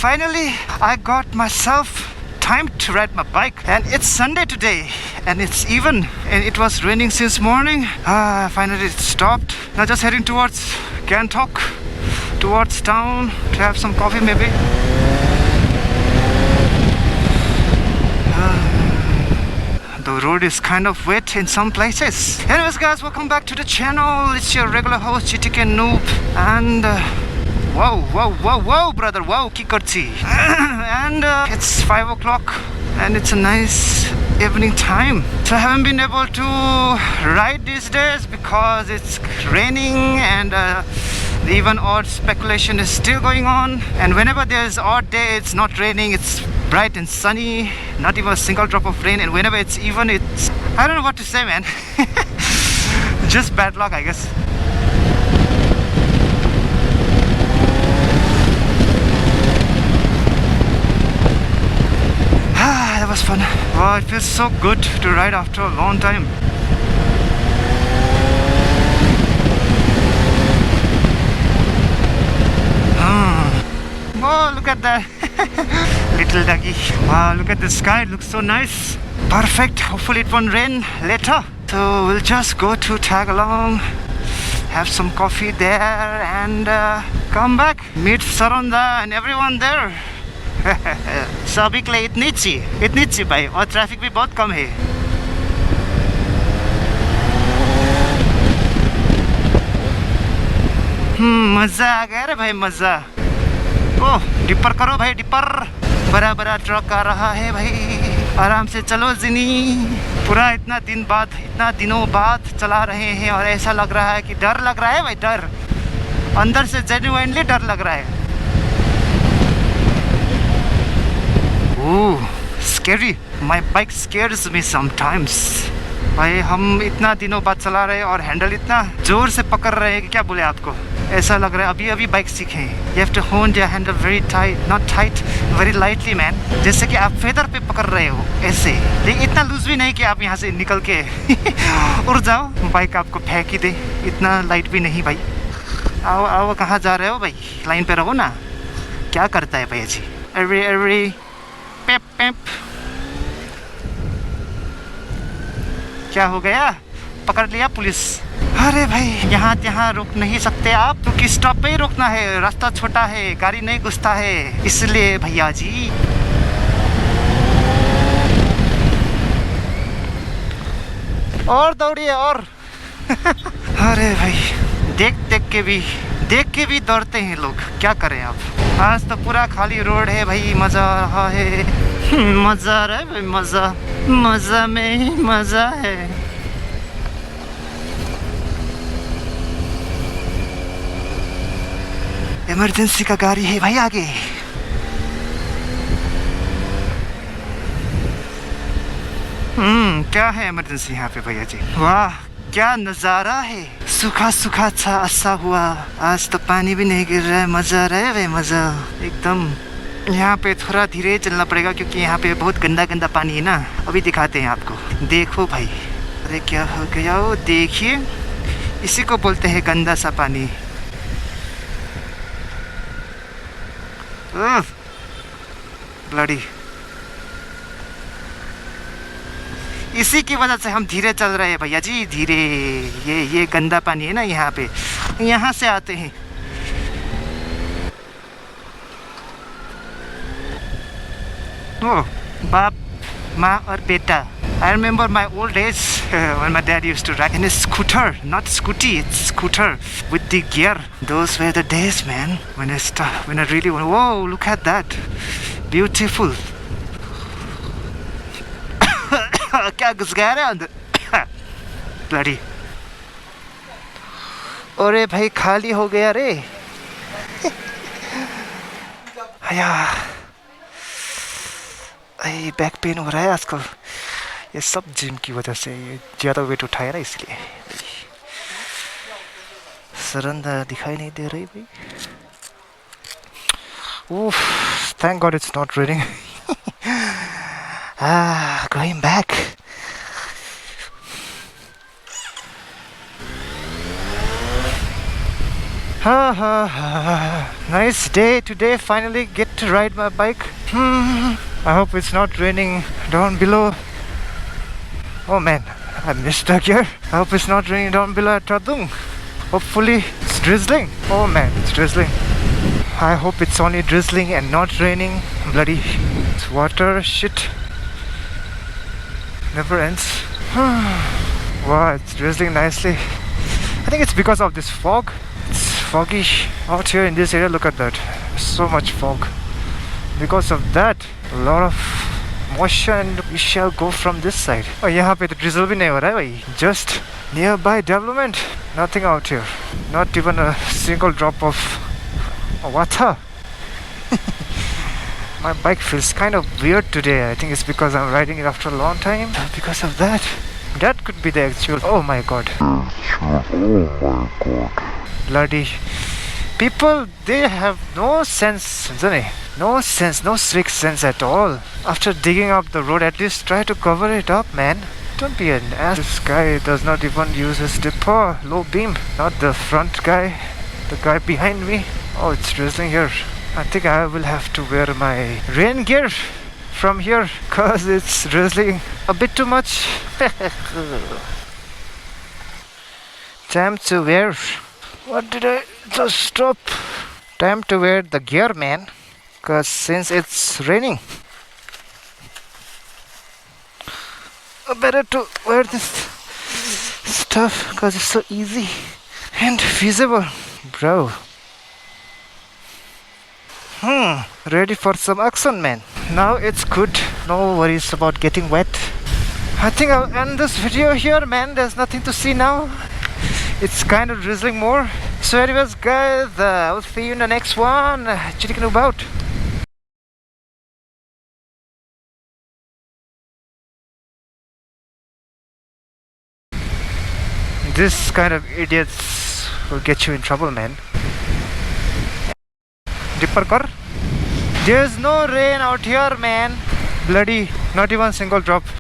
Finally, I got myself time to ride my bike, and it's Sunday today, and it's even, and it was raining since morning. Finally it stopped. Now just heading towards Gangtok, towards town to have some coffee maybe. The road is kind of wet in some places. Anyways guys, welcome back to the channel. It's your regular host GTK Noob, and whoa brother, wow kikarchi. And it's 5 o'clock and it's a nice evening time. So I haven't been able to ride these days because it's raining, and even odd speculation is still going on. And whenever there's odd day, it's not raining, it's bright and sunny, not even a single drop of rain. And whenever it's even, it's, I don't know what to say, man. Just bad luck, I guess. That was fun. Wow, it feels so good to ride after a long time. Oh, look at that. Little doggy. Wow, look at the sky, it looks so nice. Perfect. Hopefully it won't rain later. So we'll just go to Tagalong, have some coffee there, and come back, meet Saronda and everyone there. सभी के लिए इतनी ची भाई, और traffic भी बहुत कम है. मजा आ गया रे भाई, मजा. ओह, डिपर करो भाई, डिपर. बड़ा बड़ा ट्रक आ रहा है भाई, आराम से चलो जिनी. पूरा इतना दिनों बाद चला रहे हैं, और ऐसा लग रहा है कि डर लग रहा है भाई, डर अंदर से जेन्युइनली डर लग रहा है. Ooh, scary. My bike scares me sometimes. भाई हम इतना दिनों बाद चला रहे हैं और हैंडल इतना जोर से पकड़ रहे हैं कि क्या बोले आपको. ऐसा लग रहा है अभी बाइक सीखे. You have to hold your handle very tight, not tight, very lightly man. जैसे कि आप फेदर पे पकड़ रहे हो ऐसे, लेकिन इतना लूज भी नहीं कि आप यहाँ से निकल के उड़ जाओ, बाइक आपको फेंक ही दे. इतना लाइट भी नहीं भाई. आओ आओ, कहाँ जा रहे हो भाई, लाइन पे रहो ना. क्या करता है भाई जी. अरे पेप पेप, क्या हो गया, पकड़ लिया पुलिस. अरे भाई, यहाँ रुक नहीं सकते आप, क्योंकि स्टॉप पे ही रुकना है. रास्ता छोटा है, गाड़ी नहीं घुसता है, इसलिए भैया जी. और दौड़िए और. अरे भाई, देख के भी दौड़ते हैं लोग, क्या करें आप. आज तो पूरा खाली रोड है भाई, मजा आ रहा है. मजा आ रहा है भाई, मजा में मजा है. इमरजेंसी का गाड़ी है भाई आगे. क्या है इमरजेंसी यहाँ पे भैया जी. वाह, क्या नज़ारा है. सूखा सा ऐसा हुआ. आज तो पानी भी नहीं गिर रहा है. मज़ा आ रहा है भाई, मज़ा एकदम. यहाँ पे थोड़ा धीरे चलना पड़ेगा, क्योंकि यहाँ पे बहुत गंदा पानी है ना. अभी दिखाते हैं आपको. देखो भाई, अरे क्या हो गया. वो देखिए, इसी को बोलते हैं गंदा सा पानी. ब्लडी. इसी की वजह से हम धीरे चल रहे हैं भैया जी, धीरे. ये गंदा पानी है ना यहाँ पे, यहाँ से आते हैं. ओह, बाप माँ और बेटा. I remember my old days when my dad used to ride in a scooter, not scooty, it's scooter with the gear. Those were the days, man. When I really went, whoa, look at that, beautiful. क्या घुस गया रे अंदर. Bloody. अरे भाई, खाली हो गया रे. बैक पेन हो रहा है आजकल. ये सब जिम की वजह से, ये ज़्यादा वेट उठाया ना इसलिए. सरंदा दिखाई नहीं दे रही भाई. Oh, thank god it's not raining. Going back. Nice day today. Finally get to ride my bike. I hope it's not raining down below. Oh man, I missed the gear. I hope it's not raining down below at Tradung. Hopefully it's drizzling. Oh man, it's drizzling. I hope it's only drizzling and not raining. Bloody it's water shit. Never ends. Wow, it's drizzling nicely. I think it's because of this fog. It's foggy out here in this area. Look at that. So much fog. Because of that, a lot of moisture and we shall go from this side. Oh, यहाँ पे तो drizzle भी नहीं हो रहा है भाई. Just nearby development. Nothing out here. Not even a single drop of water. My bike feels kind of weird today. I think it's because I'm riding it after a long time. Because of that. That could be the actual. Oh my god. Bloody people, they have no sense, isn't it? No sense, no sixth sense at all. After digging up the road, at least try to cover it up, man. Don't be an ass. This guy does not even use his dipper. Low beam. Not the front guy. The guy behind me. Oh, it's drizzling here. I think I will have to wear my rain gear from here because it's drizzling a bit too much. Time to wear. What did I just stop? Time to wear the gear, man. Because since it's raining, better to wear this stuff because it's so easy and feasible, bro. Ready for some action, man. Now it's good. No worries about getting wet. I think I'll end this video here, man. There's nothing to see now. It's kind of drizzling more. So anyways, guys, I'll see you in the next one. Chicken about. This kind of idiots will get you in trouble, man. Dipper car. There's no rain out here, man. Bloody, not even single drop.